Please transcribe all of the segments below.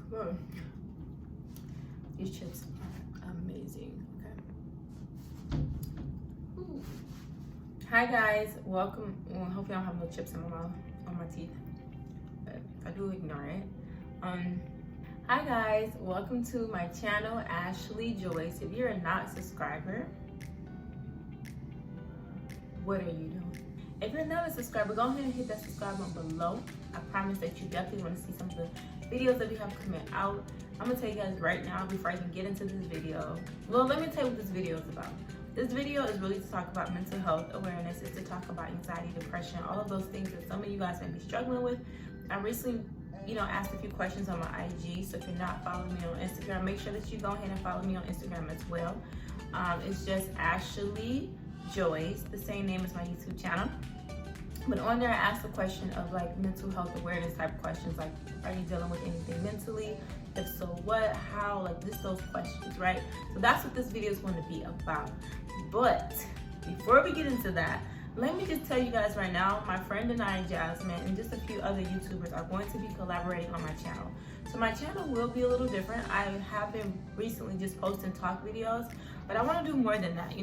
Whoa. These chips are amazing. Okay. Ooh. Hi guys, welcome. Well, hopefully I don't have no chips in my mouth, on my teeth, but if I do, ignore it. Hi guys, welcome to my channel, Ashley Joyce. If you're not a subscriber, what are you doing? If you're not a subscriber, go ahead and hit that subscribe button below. I promise that you definitely want to see some of the videos that we have coming out. I'm gonna tell you guys right now before I even get into this video. Well, let me tell you what this video is about. This video is really to talk about mental health awareness. It's to talk about anxiety, depression, all of those things that some of you guys may be struggling with. I recently, asked a few questions on my IG. So if you're not following me on Instagram, make sure that you go ahead and follow me on Instagram as well. It's just Ashley Joyce, the same name as my YouTube channel. But on there, I asked the question of like mental health awareness type questions, like, are you dealing with anything mentally? If so, what, how, like just those questions, right? So that's what this video is going to be about. But before we get into that, let me just tell you guys right now, my friend and I, Jasmine, and just a few other YouTubers are going to be collaborating on my channel. So my channel will be a little different. I have been recently just posting talk videos, but I want to do more than that.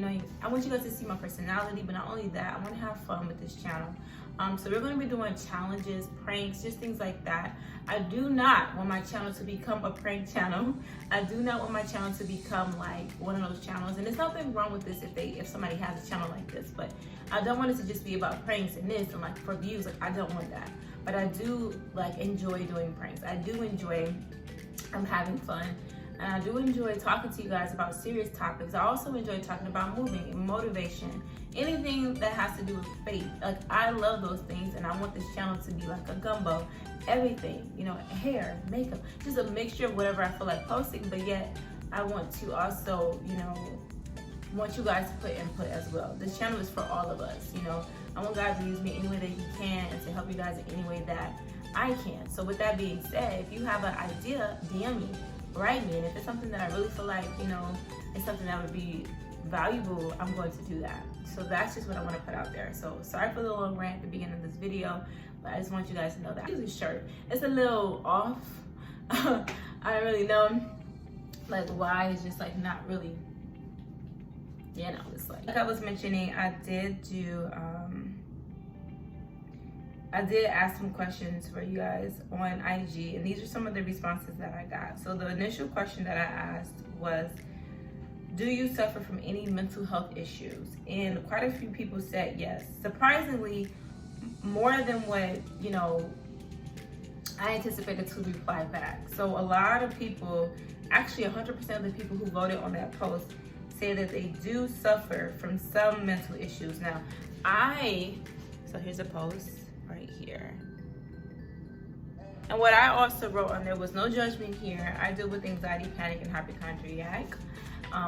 I want you guys to see my personality, but not only that, I want to have fun with this channel. So we're going to be doing challenges, pranks, just things like that. I do not want my channel to become a prank channel. I do not want my channel to become like one of those channels. And there's nothing wrong with this if somebody has a channel like this, but I don't want it to just be about pranks and this and like for views. Like I don't want that. But I do like enjoy doing pranks. I do enjoy having fun. And I do enjoy talking to you guys about serious topics. I also enjoy talking about moving and motivation, anything that has to do with faith. Like I love those things, and I want this channel to be like a gumbo, everything, hair, makeup, just a mixture of whatever I feel like posting, but yet I want to also, want you guys to put input as well. This channel is for all of us, I want God to use me any way that He can and to help you guys in any way that I can. So with that being said, if you have an idea, DM me. Write me, and if it's something that I really feel like, it's something that would be valuable, I'm going to do that. So that's just what I want to put out there. So sorry for the little rant at the beginning of this video, but I just want you guys to know that. This shirt, it's a little off. I don't really know like why it's just like not really, it's like I was mentioning, I did ask some questions for you guys on IG, and these are some of the responses that I got. So the initial question that I asked was, do you suffer from any mental health issues? And quite a few people said yes. Surprisingly, more than what, I anticipated to reply back. So a lot of people, actually 100% of the people who voted on that post say that they do suffer from some mental issues. Now, so here's a post right here. And what I also wrote on there was no judgment here. I deal with anxiety, panic, and hypochondriac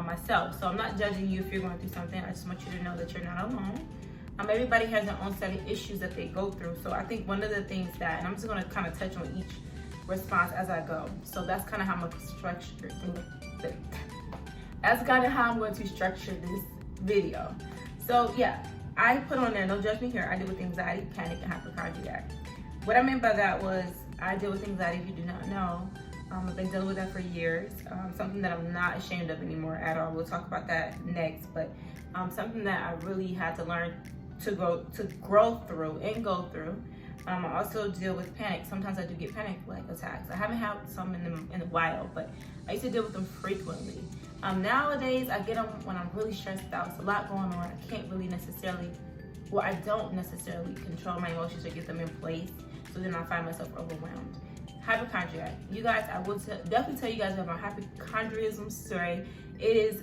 myself. So I'm not judging you if you're going through something. I just want you to know that you're not alone. Everybody has their own set of issues that they go through. So I think one of the things that, and I'm just going to kind of touch on each response as I go. So that's kind of how I'm going to structure this video. So yeah, I put on there, no judgment here. I deal with anxiety, panic, and hypochondriac. What I meant by that was I deal with anxiety, if you do not know. I've been dealing with that for years. Something that I'm not ashamed of anymore at all. We'll talk about that next, but something that I really had to learn to grow through and go through. I also deal with panic. Sometimes I do get panic attacks. I haven't had some in a while, but I used to deal with them frequently. Nowadays, I get them when I'm really stressed out. It's a lot going on. I can't really I don't necessarily control my emotions or get them in place. So then I find myself overwhelmed. Hypochondriac. You guys, I will definitely tell you guys about my hypochondriacism story. It is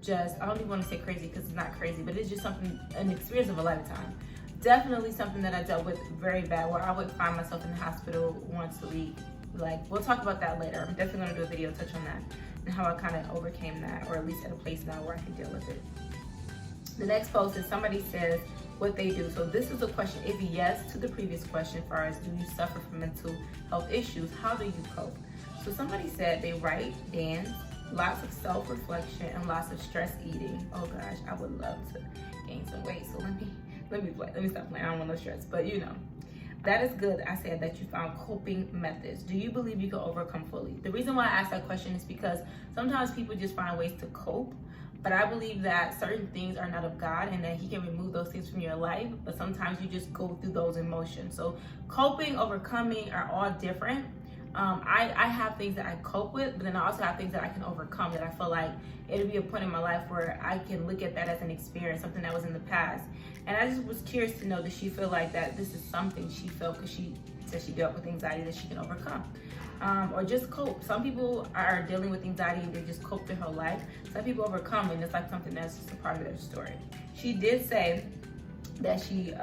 just, I don't even want to say crazy because it's not crazy, but it's just an experience of a lifetime. Definitely something that I dealt with very bad, where I would find myself in the hospital once a week. Like, we'll talk about that later. I'm definitely going to do a video touch on that and how I kind of overcame that, or at least at a place now where I can deal with it. The next post is somebody says what they do. So this is a question, if yes to the previous question, as far as do you suffer from mental health issues, how do you cope? So somebody said they write, dance, lots of self-reflection, and lots of stress eating. Oh gosh, I would love to gain some weight. So let me stop playing. I don't want no stress, but That is good. I said that you found coping methods. Do you believe you can overcome fully? The reason why I asked that question is because sometimes people just find ways to cope. But I believe that certain things are not of God and that He can remove those things from your life. But sometimes you just go through those emotions. So coping, overcoming are all different. I have things that I cope with, but then I also have things that I can overcome, that I feel like it'll be a point in my life where I can look at that as an experience, something that was in the past. And I just was curious to know, does she feel like that this is something she felt, because she said she dealt with anxiety, that she can overcome? Or just cope. Some people are dealing with anxiety and they just cope their whole life. Some people overcome and it's like something that's just a part of their story. She did say that she,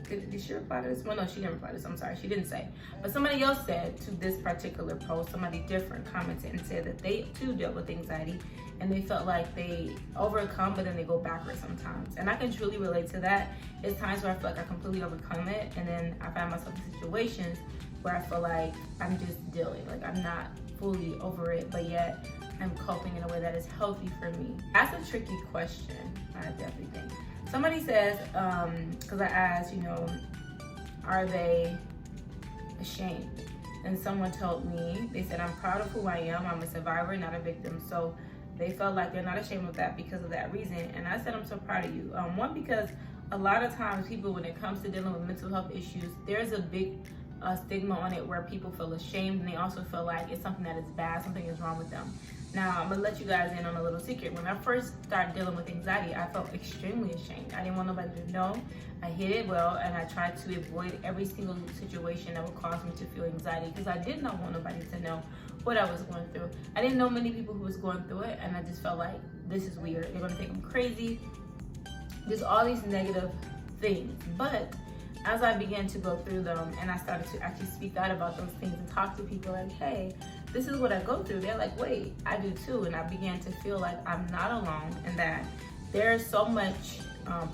did she reply to this? Well, no, she didn't reply to this, I'm sorry, she didn't say. But somebody else said to this particular post, somebody different commented and said that they too dealt with anxiety and they felt like they overcome, but then they go backwards sometimes. And I can truly relate to that. It's times where I feel like I completely overcome it, and then I find myself in situations where I feel like I'm just dealing, like I'm not fully over it, but yet I'm coping in a way that is healthy for me. That's a tricky question, I definitely think. Somebody says, because I asked, are they ashamed? And someone told me, they said, I'm proud of who I am. I'm a survivor, not a victim. So they felt like they're not ashamed of that because of that reason. And I said, I'm so proud of you. One, because a lot of times people, when it comes to dealing with mental health issues, there's a big stigma on it where people feel ashamed, and they also feel like it's something that is bad, something is wrong with them. Now, I'm gonna let you guys in on a little secret. When I first started dealing with anxiety, I felt extremely ashamed. I didn't want nobody to know. I hid it well, and I tried to avoid every single situation that would cause me to feel anxiety, because I did not want nobody to know what I was going through. I didn't know many people who was going through it, and I just felt like, this is weird. They're gonna think I'm crazy. Just all these negative things. But as I began to go through them and I started to actually speak out about those things and talk to people like, hey, this is what I go through. They're like, wait, I do too. And I began to feel like I'm not alone, and that there's so much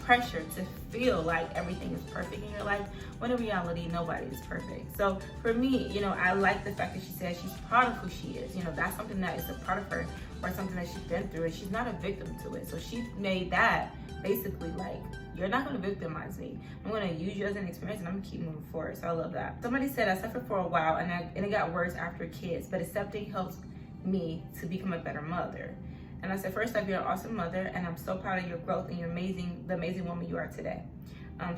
pressure to feel like everything is perfect in your life, when in reality, nobody is perfect. So for me, I like the fact that she said she's proud of who she is. That's something that is a part of her, or something that she's been through, and she's not a victim to it. So she made that basically like, you're not going to victimize me. I'm going to use you as an experience, and I'm going to keep moving forward. So I love that. Somebody said, I suffered for a while and it got worse after kids, but accepting helps me to become a better mother. And I said, first off, you're an awesome mother, and I'm so proud of your growth and the amazing woman you are today.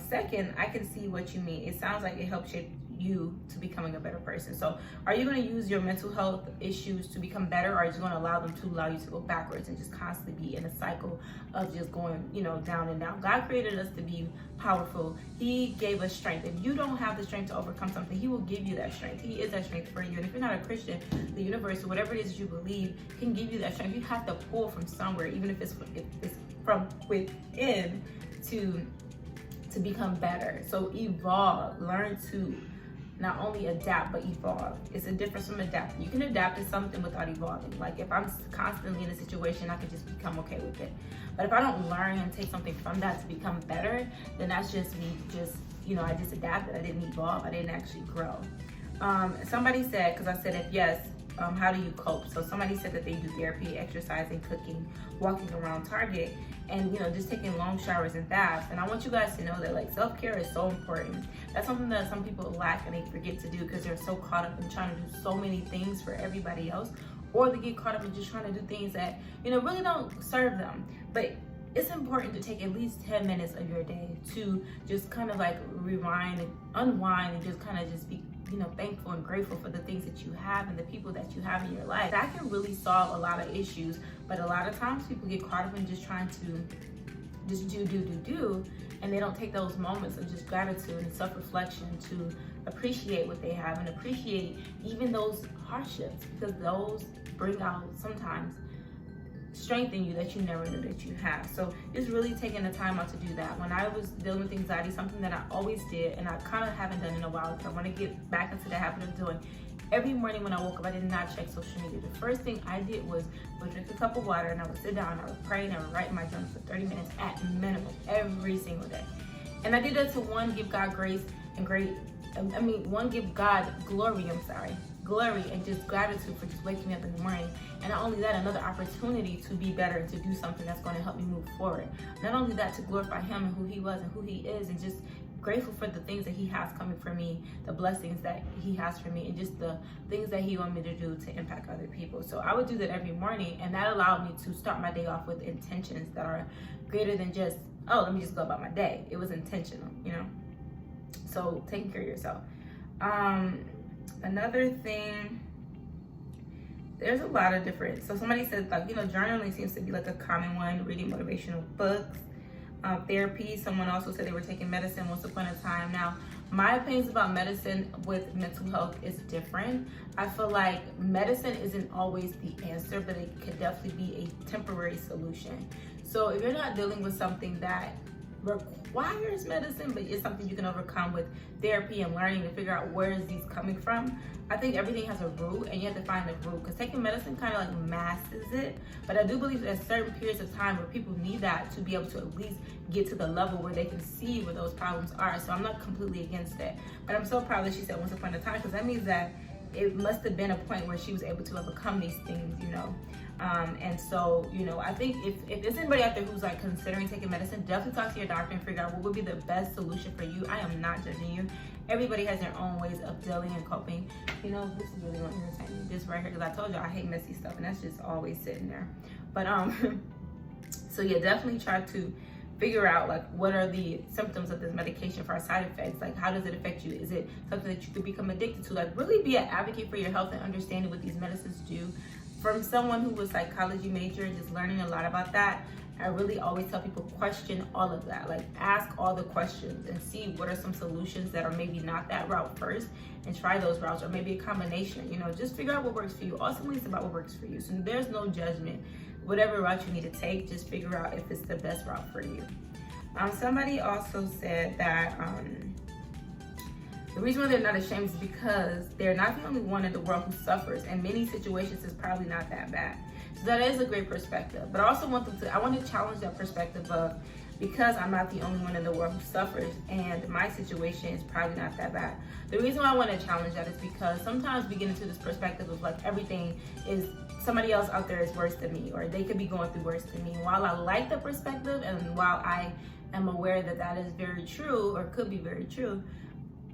Second, I can see what you mean. It sounds like it helps shape you to becoming a better person. So are you going to use your mental health issues to become better, or are you just going to allow you to go backwards and just constantly be in a cycle of just going, down and down? God created us to be powerful. He gave us strength. If you don't have the strength to overcome something, He will give you that strength. He is that strength for you. And if you're not a Christian, the universe, or whatever it is that you believe, can give you that strength. You have to pull from somewhere, even if it's from within, to become better. So evolve, learn to not only adapt, but evolve. It's a difference from adapting. You can adapt to something without evolving. Like if I'm constantly in a situation, I can just become okay with it. But if I don't learn and take something from that to become better, then that's just me, I just adapted. I didn't evolve. I didn't actually grow. Somebody said, because I said, if yes, how do you cope? So somebody said that they do therapy, exercising, cooking, walking around Target, and just taking long showers and baths. And I want you guys to know that like self-care is so important. That's something that some people lack and they forget to do because they're so caught up in trying to do so many things for everybody else, or they get caught up in just trying to do things that really don't serve them. But it's important to take at least 10 minutes of your day to just kind of like rewind and unwind, and just kind of just be thankful and grateful for the things that you have and the people that you have in your life. That can really solve a lot of issues, but a lot of times people get caught up in just trying to just do, and they don't take those moments of just gratitude and self-reflection to appreciate what they have and appreciate even those hardships, because those bring out sometimes strength in you that you never knew that you have. So it's really taking the time out to do that. When I was dealing with anxiety, something that I always did, and I kind of haven't done in a while, because I want to get back into the habit of doing, every morning when I woke up, I did not check social media. The first thing I did was drink a cup of water, and I would sit down, I would pray, and I would write in my journal for 30 minutes at minimum every single day. And I did that to give God grace and give God glory, glory and just gratitude for just waking me up in the morning. And not only that, another opportunity to be better and to do something that's going to help me move forward. Not only that, to glorify Him and who He was and who He is, and just grateful for the things that he has coming for me, the blessings that he has for me, and just the things that he wants me to do to impact other people. So I would do that every morning, and that allowed me to start my day off with intentions that are greater than just, oh, let me just go about my day. It was intentional, you know? So taking care of yourself. Another thing, there's a lot of different, so somebody said, like, you know, journaling seems to be like a common one, reading motivational books, therapy. Someone also said they were taking medicine once upon a time. Now, my opinions about medicine with mental health is different. I feel like medicine isn't always the answer, but it could definitely be a temporary solution. So if you're not dealing with something that requires medicine, but it's something you can overcome with therapy and learning to figure out where is these coming from, I think everything has a root, and you have to find the root, because taking medicine kind of like masks it. But I do believe there's certain periods of time where people need that to be able to at least get to the level where they can see where those problems are. So I'm not completely against it, but I'm so proud that she said once upon a time, because that means that it must have been a point where she was able to overcome these things, you know. And so, you know, I think if there's anybody out there who's like considering taking medicine, definitely talk to your doctor and figure out what would be the best solution for you. I am not judging you. Everybody has their own ways of dealing and coping. You know, this is really going to irritate me, this right here, because I told you I hate messy stuff, and that's just always sitting there. But so yeah, definitely try to figure out like what are the symptoms of this medication for our side effects. Like, how does it affect you? Is it something that you could become addicted to? Like, really be an advocate for your health and understanding what these medicines do. From someone who was psychology major and just learning a lot about that, I really always tell people, question all of that. Like, ask all the questions and see what are some solutions that are maybe not that route first, and try those routes, or maybe a combination. You know, just figure out what works for you. Ultimately, it's about what works for you. So there's no judgment. Whatever route you need to take, just figure out if it's the best route for you. Somebody also said that the reason why they're not ashamed is because they're not the only one in the world who suffers. In many situations, it's probably not that bad. So that is a great perspective. But I also want to challenge that perspective of, because I'm not the only one in the world who suffers, and my situation is probably not that bad. The reason why I want to challenge that is because sometimes we get into this perspective of like everything is somebody else out there is worse than me, or they could be going through worse than me. While I like the perspective, and while I am aware that that is very true, or could be very true,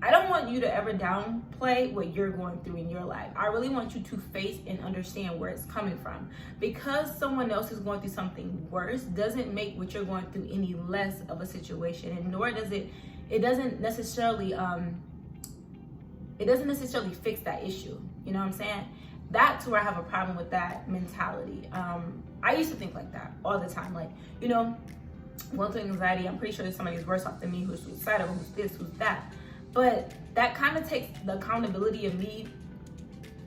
I don't want you to ever downplay what you're going through in your life. I really want you to face and understand where it's coming from. Because someone else is going through something worse doesn't make what you're going through any less of a situation, and nor does it doesn't necessarily fix that issue. You know what I'm saying? That's where I have a problem with that mentality. I used to think like that all the time. Like, you know, going through anxiety, I'm pretty sure somebody's worse off than me, who's suicidal, who's this, who's that. But that kind of takes the accountability of me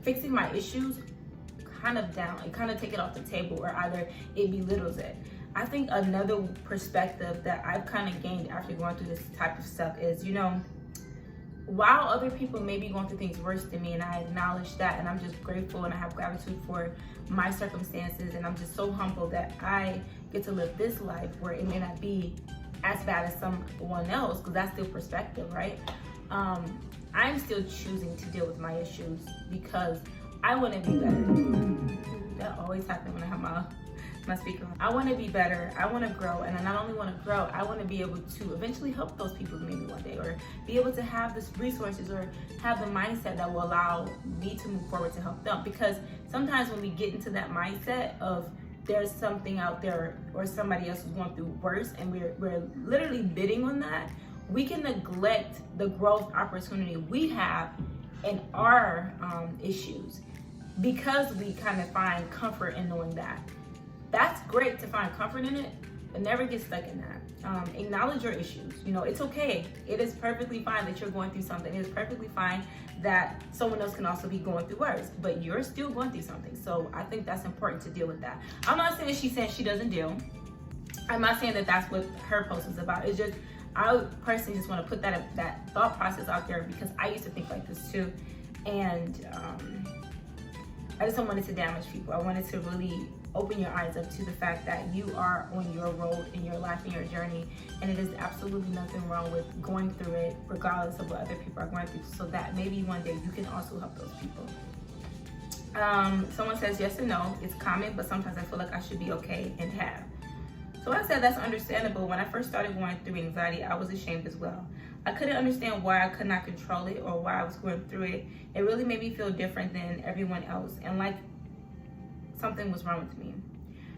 fixing my issues kind of down. It kind of take it off the table, or either it belittles it. I think another perspective that I've kind of gained after going through this type of stuff is, you know, while other people may be going through things worse than me, and I acknowledge that, and I'm just grateful and I have gratitude for my circumstances, and I'm just so humble that I get to live this life where it may not be as bad as someone else, because that's still perspective, right? I'm still choosing to deal with my issues because I want to be better. That always happens when I have my speaker on. I want to be better. I want to grow, and I not only want to grow, I want to be able to eventually help those people maybe one day, or be able to have the resources, or have the mindset that will allow me to move forward to help them. Because sometimes when we get into that mindset of there's something out there or somebody else is going through worse, and we're literally bidding on that, we can neglect the growth opportunity we have in our issues, because we kind of find comfort in knowing that. That's great to find comfort in it, but never get stuck in that. Acknowledge your issues. You know, it's okay. It is perfectly fine that you're going through something. It is perfectly fine that someone else can also be going through worse, but you're still going through something. So I think that's important to deal with that. I'm not saying she's saying she doesn't deal. I'm not saying that that's what her post is about. It's just, I personally just want to put that thought process out there, because I used to think like this too. And I just don't want it to damage people. I wanted to really open your eyes up to the fact that you are on your road in your life and your journey, and it is absolutely nothing wrong with going through it, regardless of what other people are going through, so that maybe one day you can also help those people. Someone says yes and no. It's common, but sometimes I feel like I should be okay and have. So I said that's understandable. When I first started going through anxiety, I was ashamed as well. I couldn't understand why I could not control it or why I was going through it. It really made me feel different than everyone else and like something was wrong with me.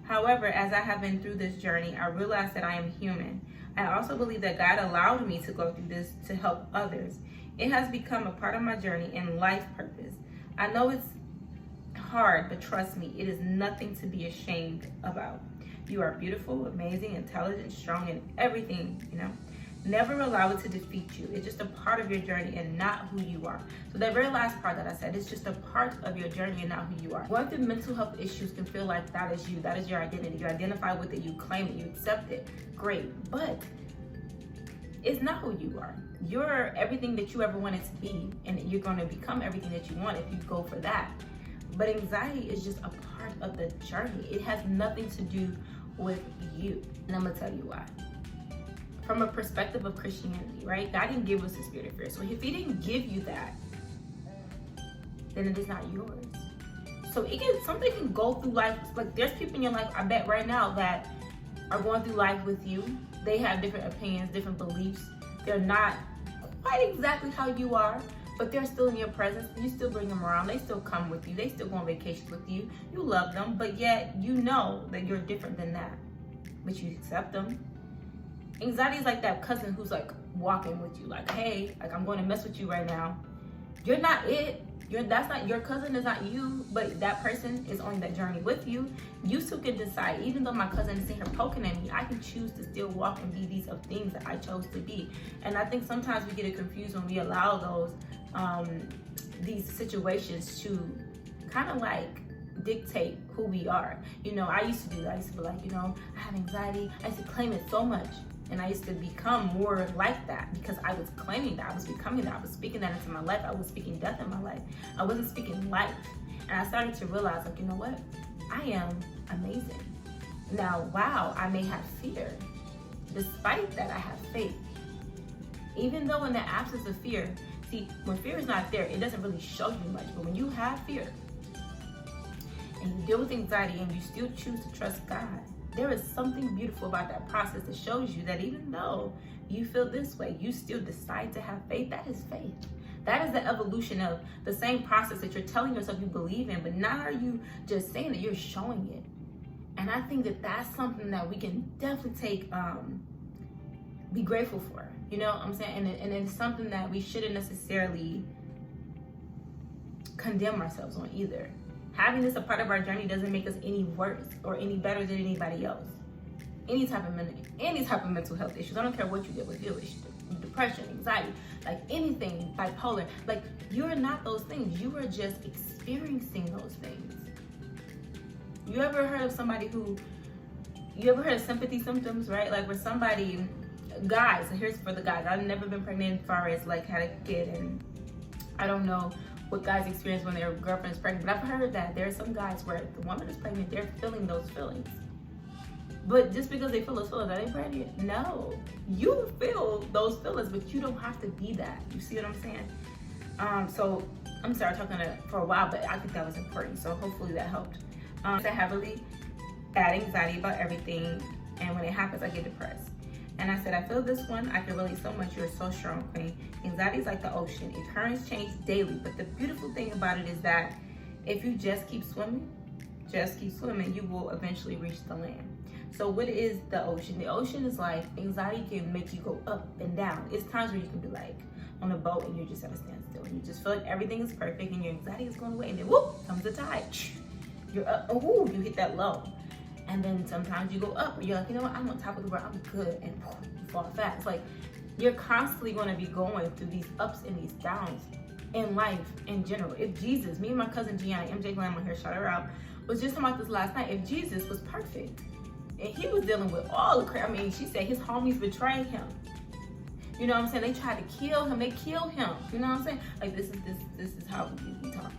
However, as I have been through this journey, I realized that I am human. I also believe that God allowed me to go through this to help others. It has become a part of my journey and life purpose. I know it's hard, but trust me, it is nothing to be ashamed about. You are beautiful, amazing, intelligent, strong, and everything, Never allow it to defeat you. It's just a part of your journey and not who you are. So that very last part that I said, it's just a part of your journey and not who you are. Going through mental health issues can feel like that is you. That is your identity. You identify with it, you claim it, you accept it. Great. But it's not who you are. You're everything that you ever wanted to be, and you're going to become everything that you want if you go for that. But anxiety is just a part of the journey. It has nothing to do with you. And I'm going to tell you why. From a perspective of Christianity, right? God didn't give us a spirit of fear. So if he didn't give you that, then it is not yours. So something can go through life. Like there's people in your life, I bet right now, that are going through life with you. They have different opinions, different beliefs. They're not quite exactly how you are, but they're still in your presence. You still bring them around. They still come with you. They still go on vacations with you. You love them, but yet you know that you're different than that. But you accept them. Anxiety is like that cousin who's like walking with you, like, hey, like I'm going to mess with you right now. You're not it. That's not your cousin, is not you, but that person is on that journey with you. You still can decide, even though my cousin is sitting here poking at me, I can choose to still walk and be these things that I chose to be. And I think sometimes we get it confused when we allow these situations to kind of like dictate who we are. I used to do that. I used to be like, I have anxiety. I used to claim it so much. And I used to become more like that because I was claiming that. I was becoming that. I was speaking that into my life. I was speaking death in my life. I wasn't speaking life. And I started to realize, like, you know what? I am amazing. Now, wow, I may have fear. Despite that, I have faith. Even though in the absence of fear, see, when fear is not there, it doesn't really show you much. But when you have fear and you deal with anxiety and you still choose to trust God, there is something beautiful about that process that shows you that even though you feel this way, you still decide to have faith. That is faith. That is the evolution of the same process that you're telling yourself you believe in, but now are you just saying that you're showing it. And I think that that's something that we can definitely be grateful for. You know what I'm saying? And it's something that we shouldn't necessarily condemn ourselves on either. Having this a part of our journey doesn't make us any worse or any better than anybody else. Any type of mental health issues. I don't care what you deal with, depression, anxiety, like anything, bipolar. Like, you're not those things. You are just experiencing those things. You ever heard of sympathy symptoms, right? Like where somebody, guys, and here's for the guys. I've never been pregnant as far as like had a kid, and I don't know what guys experience when their girlfriend is pregnant, but I've heard that there are some guys where the woman is pregnant, they're feeling those feelings. But just because they feel those feelings, are they pregnant? No. You feel those feelings, but you don't have to be that. You see what I'm saying? So I'm sorry talking for a while, but I think that was important. So hopefully that helped. I heavily bad anxiety about everything, and when it happens, I get depressed. And I said, I feel this one. I can relate so much. You're so strong, queen. Anxiety is like the ocean. It currents change daily. But the beautiful thing about it is that if you just keep swimming, you will eventually reach the land. So what is the ocean? The ocean is like, anxiety can make you go up and down. It's times where you can be like on a boat and you're just at a standstill. And you just feel like everything is perfect and your anxiety is going away. And then whoop, comes the tide. You're up, oh, you hit that low. And then sometimes you go up, where you're like, you know what, I'm on top of the world, I'm good, and you fall fast. Like, you're constantly going to be going through these ups and these downs in life in general. If Jesus, me and my cousin Gianna, MJ Glam on here, shout her out, was just talking about this last night. If Jesus was perfect, and he was dealing with all the crap, I mean, she said his homies betrayed him. You know what I'm saying? They tried to kill him. They killed him. You know what I'm saying? Like, this is how we talk.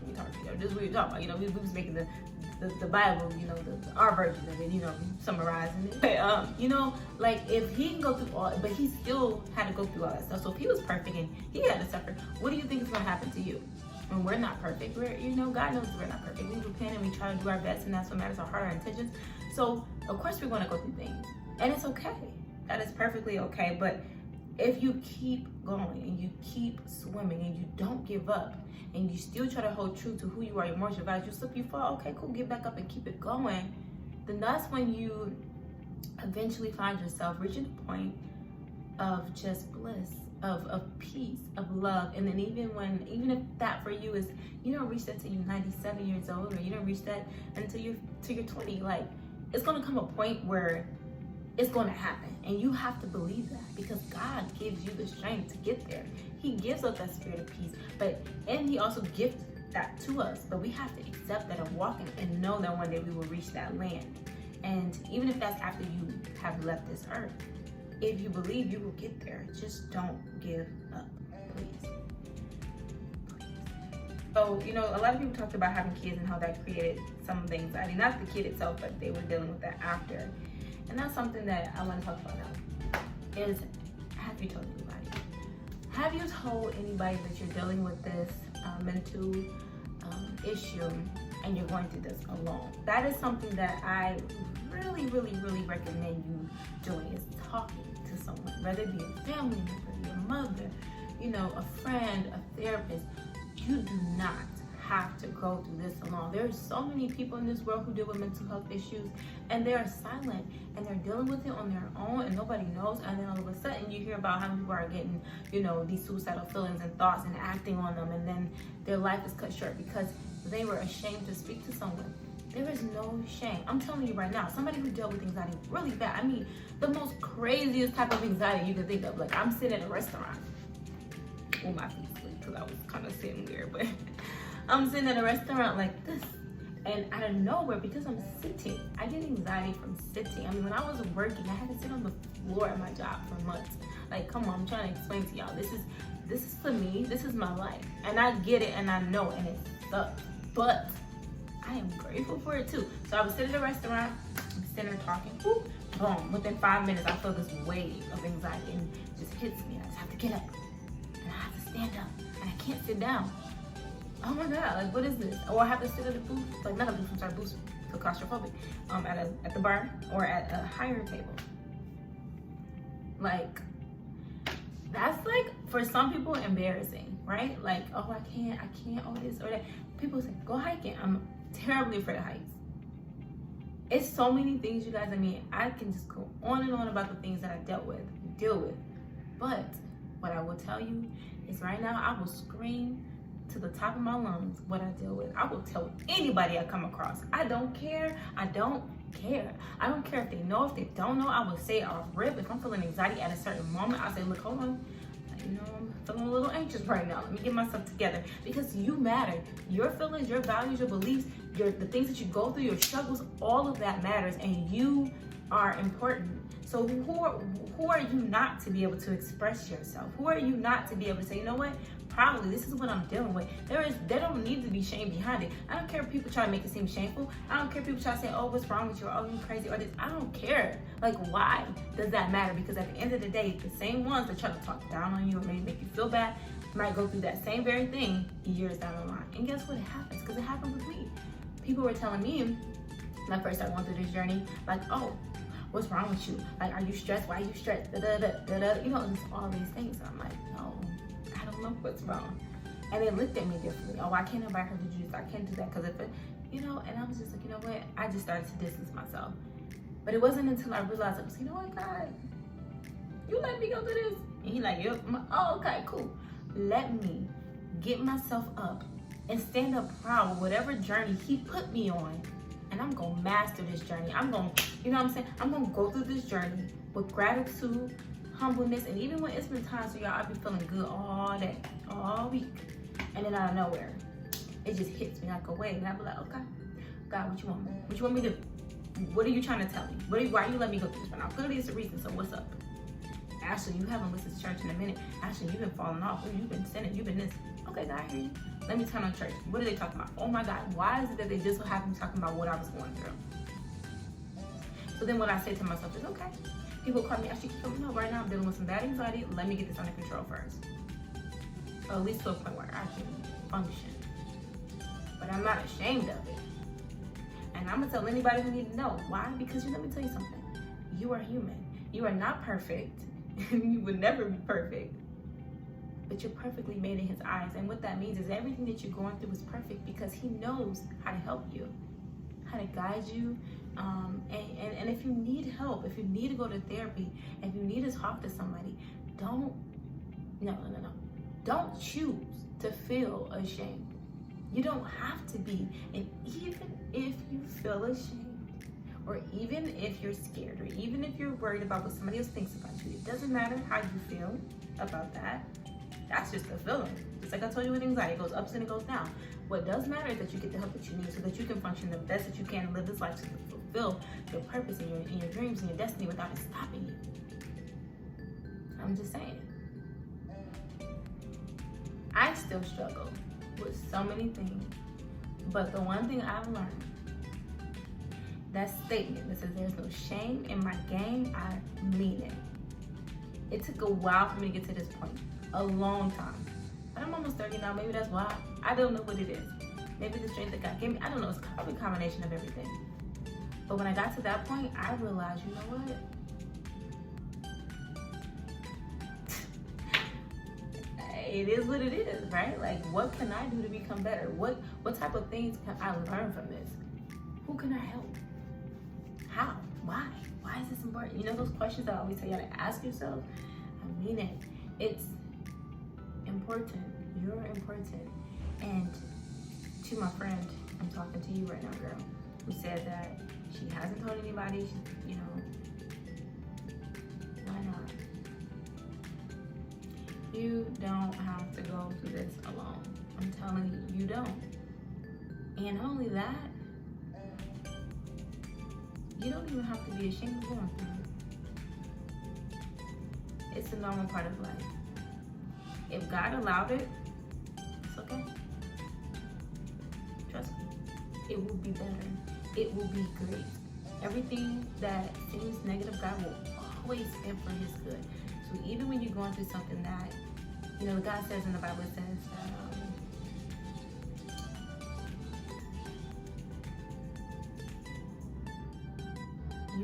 This is what we're talking about. You know, we was making the Bible, you know, our version of it, you know, summarizing it. But, you know, like, if he can go through all, but he still had to go through all that stuff. So if he was perfect and he had to suffer, what do you think is going to happen to you? When we're not perfect, you know, God knows we're not perfect. We repent and we try to do our best, and that's what matters, our heart, our intentions. So of course we're going to go through things, and it's okay. That is perfectly okay. But if you keep going and you keep swimming and you don't give up and you still try to hold true to who you are, your morals, your values, you slip, you fall, okay, cool, get back up and keep it going, then that's when you eventually find yourself reaching a point of just bliss, of peace, of love. And then even if that for you is, you don't reach that till you're 97 years old, or you don't reach that until you're 20, like, it's gonna come a point where it's going to happen, and you have to believe that, because God gives you the strength to get there. He gives us that spirit of peace, and he also gives that to us, but we have to accept that and walk in and know that one day we will reach that land. And even if that's after you have left this earth, if you believe, you will get there. Just don't give up, please. So, a lot of people talked about having kids and how that created some of the anxiety, not the kid itself, but they were dealing with that after. And that's something that I want to talk about now, is, have you told anybody? Have you told anybody that you're dealing with this mental issue and you're going through this alone? That is something that I really, really, really recommend you doing, is talking to someone, whether it be a family member, your mother, a friend, a therapist. You do not have to go through this alone. There's so many people in this world who deal with mental health issues, and they're silent and they're dealing with it on their own, and nobody knows. And then all of a sudden you hear about how people are getting, these suicidal feelings and thoughts and acting on them, and then their life is cut short because they were ashamed to speak to someone. There is no shame. I'm telling you right now, somebody who dealt with anxiety really bad, I mean, the most craziest type of anxiety you can think of. Like, I'm sitting at a restaurant. Oh, my feet sleep because I was kind of sitting weird, but I'm sitting at a restaurant like this, and out of nowhere, because I'm sitting, I get anxiety from sitting. I mean, when I was working, I had to sit on the floor at my job for months. Like, come on, I'm trying to explain to y'all. This is for me. This is my life, and I get it, and I know, and it sucks, but I am grateful for it too. So I was sitting at a restaurant, I'm sitting there talking, whoop, boom. Within 5 minutes, I feel this wave of anxiety, and it just hits me. I just have to get up, and I have to stand up, and I can't sit down. Oh my God, like, what is this? Or I have to sit at a booth, like, not a booth, I'm sorry, booth, feel claustrophobic, at the bar or at a higher table. Like, that's, like, for some people, embarrassing, right? Like, oh, I can't, oh, this or that. People say, go hiking. I'm terribly afraid of heights. It's so many things, you guys. I mean, I can just go on and on about the things that I deal with. But what I will tell you is, right now, I will scream to the top of my lungs what I deal with. I will tell anybody I come across. I don't care. I don't care if they know, if they don't know. I will say it off rip. If I'm feeling anxiety at a certain moment, I'll say, look, hold on. I'm feeling a little anxious right now. Let me get myself together. Because you matter. Your feelings, your values, your beliefs, the things that you go through, your struggles, all of that matters, and you are important. So who are you not to be able to express yourself? Who are you not to be able to say, you know what? Probably this is what I'm dealing with. There don't need to be shame behind it. I don't care if people try to make it seem shameful. I don't care if people try to say, oh, what's wrong with you? Oh, you crazy or this. I don't care. Like, why does that matter? Because at the end of the day, the same ones that try to talk down on you or maybe make you feel bad might go through that same very thing years down the line. And guess what? It happens, because it happened with me. People were telling me when I first started going through this journey, like, oh, what's wrong with you? Like, are you stressed? Why are you stressed? Just all these things. And I'm like, no, I don't know what's wrong. And they looked at me differently. Oh, I can't invite her to do this. I can't do that because if it, and I was just like, you know what? I just started to distance myself. But it wasn't until I realized, I was, you know what, God, you let me go through this. And he like, yep. Oh, okay, cool. Let me get myself up and stand up proud with whatever journey he put me on. And I'm gonna master this journey. I'm gonna, I'm gonna go through this journey with gratitude, humbleness, and even when it's been times so y'all, I'll be feeling good all day, all week. And then out of nowhere, it just hits me like a wave. And I'll be like, okay, God, what you want me? What you want me to do? What are you trying to tell me? Why you let me go through this right now? Clearly it's a reason, so what's up? Ashley, you haven't listened to church in a minute. Ashley, you've been falling off. You've been sinning. You've been this. Okay, God, I hear you. Let me turn on church. What are they talking about? Oh my God, why is it that they just so happen to talking about what I was going through? So then what I said to myself is, okay. People call me, Ashley, no, right now I'm dealing with some bad anxiety. Let me get this under control first. Or at least to a point where I can function. But I'm not ashamed of it. And I'm gonna tell anybody who needs to know. Why? Because let me tell you something. You are human. You are not perfect. You would never be perfect. But you're perfectly made in his eyes. And what that means is everything that you're going through is perfect because he knows how to help you, how to guide you. And if you need help, if you need to go to therapy, if you need to talk to somebody, don't choose to feel ashamed. You don't have to be. And even if you feel ashamed, or even if you're scared, or even if you're worried about what somebody else thinks about you, it doesn't matter how you feel about that. That's just a feeling. Just like I told you with anxiety, it goes up and it goes down. What does matter is that you get the help that you need so that you can function the best that you can and live this life to fulfill your purpose and your dreams and your destiny without it stopping you. I'm just saying. I still struggle with so many things, but the one thing I've learned, that statement that says there's no shame in my game, I mean it. It took a while for me to get to this point, a long time. But I'm almost 30 now, maybe that's why. I don't know what it is. Maybe the strength that God gave me, I don't know, it's probably a combination of everything. But when I got to that point, I realized, you know what? It is what it is, right? Like, what can I do to become better? What type of things can I learn from this? Who can I help? How? Why? Why is this important? You know those questions I always tell you to ask yourself? I mean it. It's important. You're important. And to my friend, I'm talking to you right now, girl, who said that she hasn't told anybody, why not? You don't have to go through this alone. I'm telling you, you don't. And not only that, you don't even have to be ashamed of going through it. It's a normal part of life. If God allowed it, it's okay. Trust me. It will be better. It will be great. Everything that seems negative, God will always stand for his good. So even when you're going through something that, God says in the Bible, it says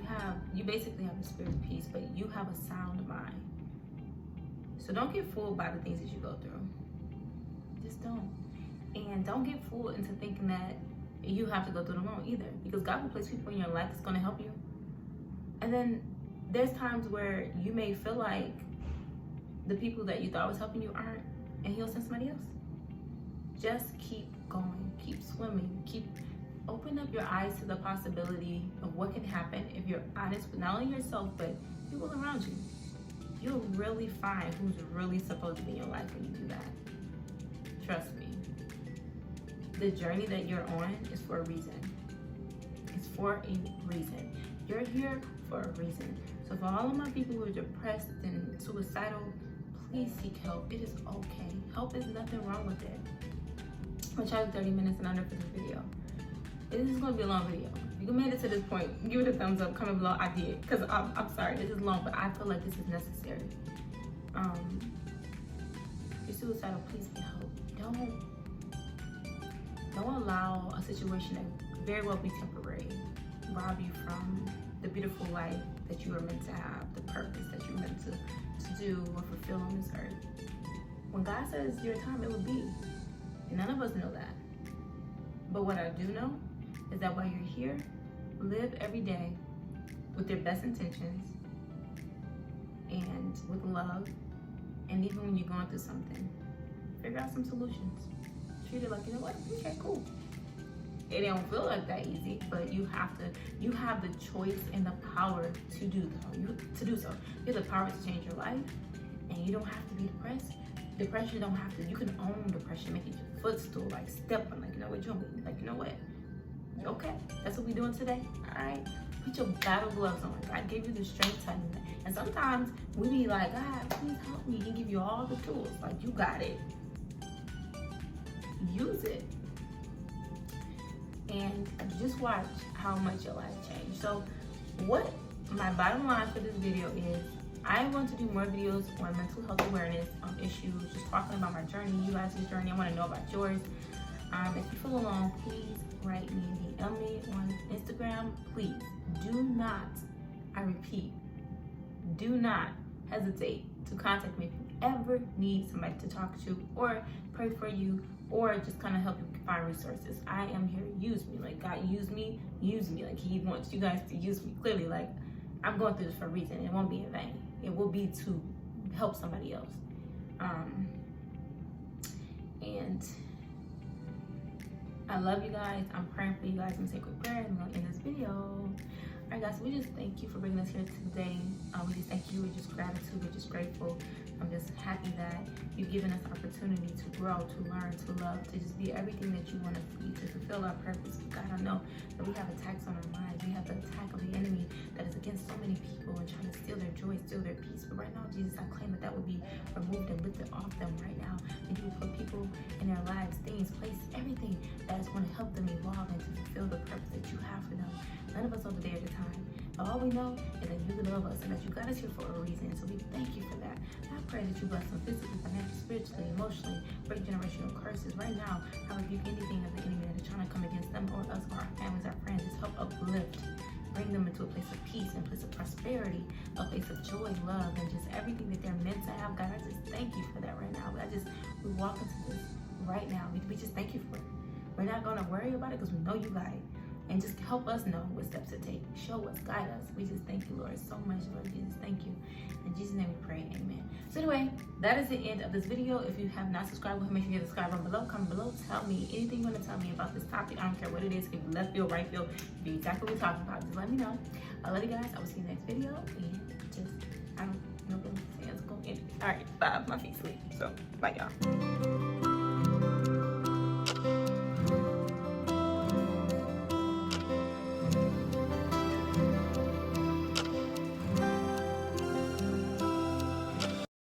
that you basically have the spirit of peace, but you have a sound mind. So don't get fooled by the things that you go through. Just don't. And don't get fooled into thinking that you have to go through it alone either, because God will place people in your life that's going to help you. And then there's times where you may feel like the people that you thought was helping you aren't, and he'll send somebody else. Just keep going, keep swimming, open up your eyes to the possibility of what can happen if you're honest with not only yourself, but people around you. You'll really find who's really supposed to be in your life when you do that. Trust me. The journey that you're on is for a reason. It's for a reason. You're here for a reason. So for all of my people who are depressed and suicidal, please seek help. It is okay. Help is nothing wrong with it. I'm gonna try 30 minutes and under for this video. This is gonna be a long video. If you made it to this point, give it a thumbs up, comment below. I did, because I'm sorry, this is long, but I feel like this is necessary. If you're suicidal, please get help. Don't allow a situation that very well be temporary rob you from the beautiful life that you are meant to have, the purpose that you're meant to do or fulfill on this earth. When God says your time, it will be. And none of us know that. But what I do know is that while you're here, live every day with your best intentions and with love. And even when you're going through something, figure out some solutions. Treat it like, you know what, okay, cool. It don't feel like that easy, but you have the choice and the power to do so. You have the power to change your life, and you don't have to be depressed. Depression don't have to, you can own depression, make it your footstool, like step on, like, you know what, you know what? Okay, that's what we're doing today, all right? Put your battle gloves on. God gave you the strength to do that. And sometimes we be like, God, please help me. He give you all the tools, like you got it. Use it. And just watch how much your life changed. So what my bottom line for this video is, I'm going to do more videos on mental health awareness issues, just talking about my journey, you guys' journey. I want to know about yours. If you feel alone, please write me and DM me on Instagram. Please do not, I repeat, do not hesitate to contact me if you ever need somebody to talk to or pray for you or just kind of help you find resources. I am here. Use me. Like, God used me, use me. Like, he wants you guys to use me. Clearly, like, I'm going through this for a reason. It won't be in vain. It will be to help somebody else. And I love you guys. I'm praying for you guys. I'm gonna say a quick prayer and I'm gonna end this video. All right, guys, so we just thank you for bringing us here today. We just thank you. We're just gratitude. We're just grateful. I'm just happy that you've given us the opportunity to grow, to learn, to love, to just be everything that you want us to be, to fulfill our purpose. God, I know that we have attacks on our minds. We have the attack of the enemy that is against so many people and trying to steal their joy, steal their peace. But right now, Jesus, I claim that that will be removed and lifted off them right now. And you will put people in their lives, things, places, everything that is going to help them evolve and to fulfill the purpose that you have for them. None of us know the day or the time. But all we know is that you love us and that you got us here for a reason. So we thank you for that. And I pray that you bless them physically, financially, spiritually, emotionally, break generational curses. Right now, I rebuke anything of the enemy that is trying to come against them or us or our families, our friends. Just help uplift. Bring them into a place of peace and a place of prosperity, a place of joy, love, and just everything that they're meant to have. God, I just thank you for that right now. We walk into this right now. We just thank you for it. We're not going to worry about it because we know you got it. And just help us know what steps to take. Show us, guide us. We just thank you, Lord, so much, Lord Jesus. Thank you. In Jesus' name we pray, amen. So anyway, that is the end of this video. If you have not subscribed, make sure you subscribe down below. Comment below. Tell me anything you want to tell me about this topic. I don't care what it is. If you left field, right field, be exactly what we're talking about. Just let me know. I love you guys. I will see you next video. And just, I don't know what I'm saying. Let's go end it. All right, bye. My feet sleep. So, bye, y'all.